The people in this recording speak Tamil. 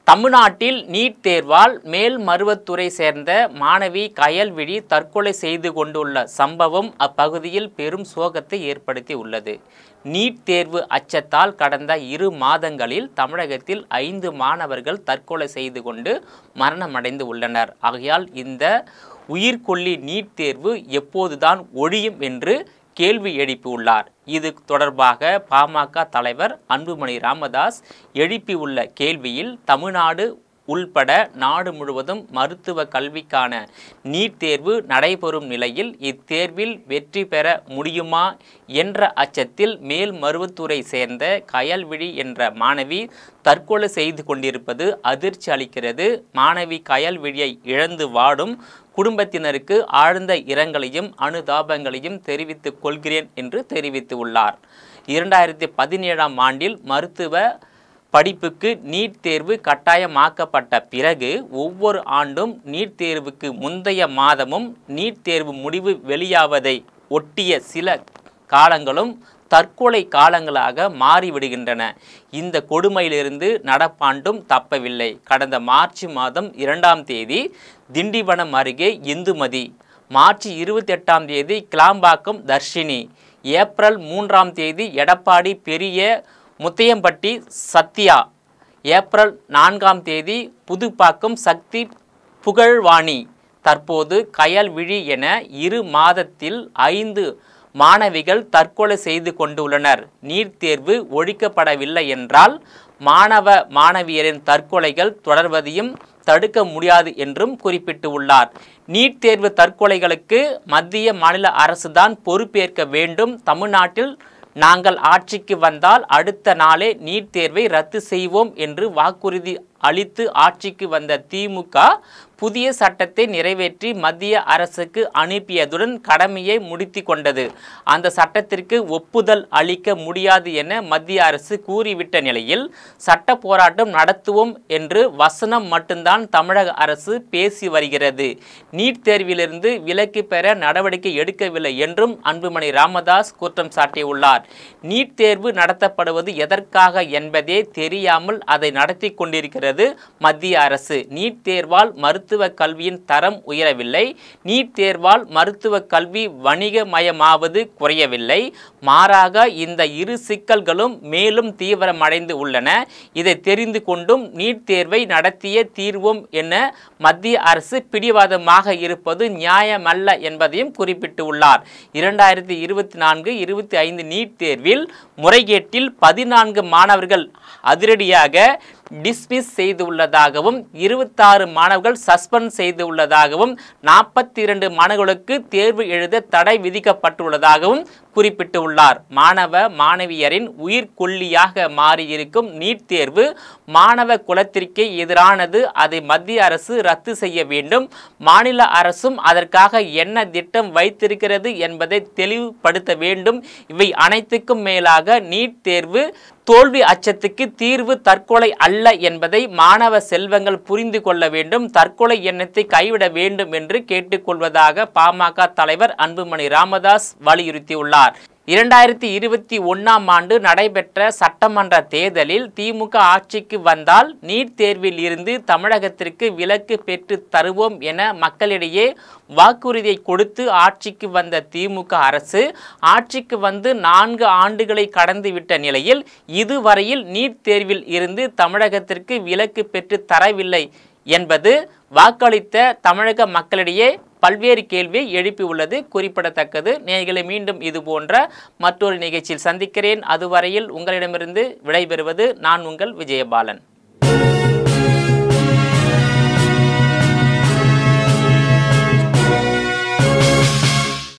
தமிழ்நாட்டில் நீட் தேர்வால் மேல்மருவத்தூரை சேர்ந்த மாணவி கயல்விழி தற்கொலை செய்து கொண்டுள்ள சம்பவம் அப்பகுதியில் பெரும் சோகத்தை ஏற்படுத்தி உள்ளது. நீட் தேர்வு அச்சத்தால் கடந்த 2 மாதங்களில் தமிழகத்தில் 5 மாணவர்கள் தற்கொலை செய்து கொண்டு மரணமடைந்து உள்ளனர். ஆகையால் இந்த உயிர்கொல்லி நீட் தேர்வு எப்போதுதான் ஒழியும் என்று கேள்வி எழுப்பியுள்ளார். இது தொடர்பாக பாமக தலைவர் அன்புமணி ராமதாஸ் எழுப்பியுள்ள கேள்வியில் தமிழ்நாடு உள்பட நாடு முழுவதும் மருத்துவ கல்விக்கான நீட் தேர்வு நடைபெறும் நிலையில் இத்தேர்வில் வெற்றி பெற முடியுமா என்ற அச்சத்தில் மேல்மருவத்தூரை சேர்ந்த கயல்விழி என்ற மாணவி தற்கொலை செய்து கொண்டிருப்பது அதிர்ச்சி அளிக்கிறது. மாணவி கயல்விழியை இழந்து வாடும் குடும்பத்தினருக்கு ஆழ்ந்த இரங்கலையும் அனுதாபங்களையும் தெரிவித்துக் கொள்கிறேன் என்று தெரிவித்துள்ளார். 2017ஆம் ஆண்டில் மருத்துவ படிப்புக்கு நீட் தேர்வு கட்டாயமாக்கப்பட்ட பிறகு ஒவ்வொரு ஆண்டும் நீட் தேர்வுக்கு முந்தைய மாதமும் நீட் தேர்வு முடிவு வெளியாவதை ஒட்டிய சில காலங்களும் தற்கொலை காலங்களாக மாறிவிடுகின்றன. இந்த கொடுமையிலிருந்து நடப்பாண்டும் தப்பவில்லை. கடந்த மார்ச் மாதம் 2ஆம் தேதி திண்டிவனம் அருகே இந்துமதி, மார்ச் 28ஆம் தேதி கிளாம்பாக்கம் தர்ஷினி, ஏப்ரல் 3ஆம் தேதி எடப்பாடி பெரிய முத்தையம்பட்டி சத்யா, ஏப்ரல் 4ஆம் தேதி புதுப்பாக்கம் சக்தி புகழ்வாணி, தற்போது கயல்விழி என 2 மாதத்தில் 5 மாணவிகள் தற்கொலை செய்து கொண்டுள்ளனர். நீட் தேர்வு ஒழிக்கப்படவில்லை என்றால் மாணவ மாணவியரின் தற்கொலைகள் தொடர்வதையும் தடுக்க முடியாது என்றும் குறிப்பிட்டுள்ளார். நீட் தேர்வு தற்கொலைகளுக்கு மத்திய மாநில அரசுதான் பொறுப்பேற்க வேண்டும். தமிழ்நாட்டில் நாங்கள் ஆட்சிக்கு வந்தால் அடுத்த நாளே நீட் தேர்வை ரத்து செய்வோம் என்று வாக்குறுதி அளித்து ஆட்சிக்கு வந்த திமுக புதிய சட்டத்தை நிறைவேற்றி மத்திய அரசுக்கு அனுப்பியதுடன் கடமையை முடித்து கொண்டது. அந்த சட்டத்திற்கு ஒப்புதல் அளிக்க முடியாது என மத்திய அரசு கூறிவிட்ட நிலையில் சட்ட போராட்டம் நடத்துவோம் என்று வசனம் மட்டும்தான் தமிழக அரசு பேசி வருகிறது. நீட் தேர்விலிருந்து விலக்கு பெற நடவடிக்கை எடுக்கவில்லை என்றும் அன்புமணி ராமதாஸ் குற்றம் சாட்டியுள்ளார். நீட் தேர்வு நடத்தப்படுவது எதற்காக என்பதே தெரியாமல் அதை நடத்தி கொண்டிருக்கிறது மத்திய அரசு. நீட் தேர்வால் மருத்துவ கல்வியின் தரம் உயரவில்லை. நீட் தேர்வால் மருத்துவ கல்வி வணிகமயமாவது குறையவில்லை. மாறாக இந்த 2 சிக்கல்களும் மேலும் தீவிரமடைந்து உள்ளன. இதை தெரிந்து கொண்டும் நீட் தேர்வை நடத்திய தீர்வோம் என மத்திய அரசு பிடிவாதமாக இருப்பது நியாயமல்ல என்பதையும் குறிப்பிட்டுள்ளார். 2024-25 நீட் தேர்வில் முறைகேட்டில் 14 மாணவர்கள் அதிரடியாக டிஸ்மிஸ் செய்துள்ளதாகவும் 26 மாணவர்கள் சஸ்பெண்ட் செய்துள்ளதாகவும் 42 மாணவர்களுக்கு தேர்வு எழுத தடை விதிக்கப்பட்டுள்ளதாகவும் குறிப்பிட்டுள்ளார். மாணவ மாணவியரின் உயிர்கொல்லியாக மாறியிருக்கும் நீட் தேர்வு மாணவ குலத்திற்கே எதிரானது. அதை மத்திய அரசு ரத்து செய்ய வேண்டும். மாநில அரசும் அதற்காக என்ன திட்டம் வைத்திருக்கிறது என்பதை தெளிவுபடுத்த வேண்டும். இவை அனைத்துக்கும் மேலாக நீட் தேர்வு தோல்வி அச்சத்துக்கு தீர்வு தற்கொலை அல்ல என்பதை மாணவ செல்வங்கள் புரிந்து கொள்ள வேண்டும். தற்கொலை எண்ணத்தை கைவிட வேண்டும் என்று கேட்டுக்கொள்வதாக பாமக தலைவர் அன்புமணி ராமதாஸ் வலியுறுத்தியுள்ளார். 2021ஆம் ஆண்டு நடைபெற்ற சட்டமன்ற தேர்தலில் திமுக ஆட்சிக்கு வந்தால் நீட் தேர்வில் இருந்து தமிழகத்திற்கு விலக்கு பெற்று தருவோம் என மக்களிடையே வாக்குறுதியை கொடுத்து ஆட்சிக்கு வந்த திமுக அரசு ஆட்சிக்கு வந்து 4 ஆண்டுகளை கடந்துவிட்ட நிலையில் இதுவரையில் நீட் தேர்வில் இருந்து தமிழகத்திற்கு விலக்கு பெற்று தரவில்லை என்பது வாக்களித்த தமிழக மக்களிடையே பல்வேறு கேள்வியை எழுப்பியுள்ளது குறிப்பிடத்தக்கது. நேயர்களை மீண்டும் இது போன்ற மற்றொரு நிகழ்ச்சியில் சந்திக்கிறேன். அதுவரையில் உங்களிடமிருந்து விடைபெறுவது நான் உங்கள் விஜயபாலன்.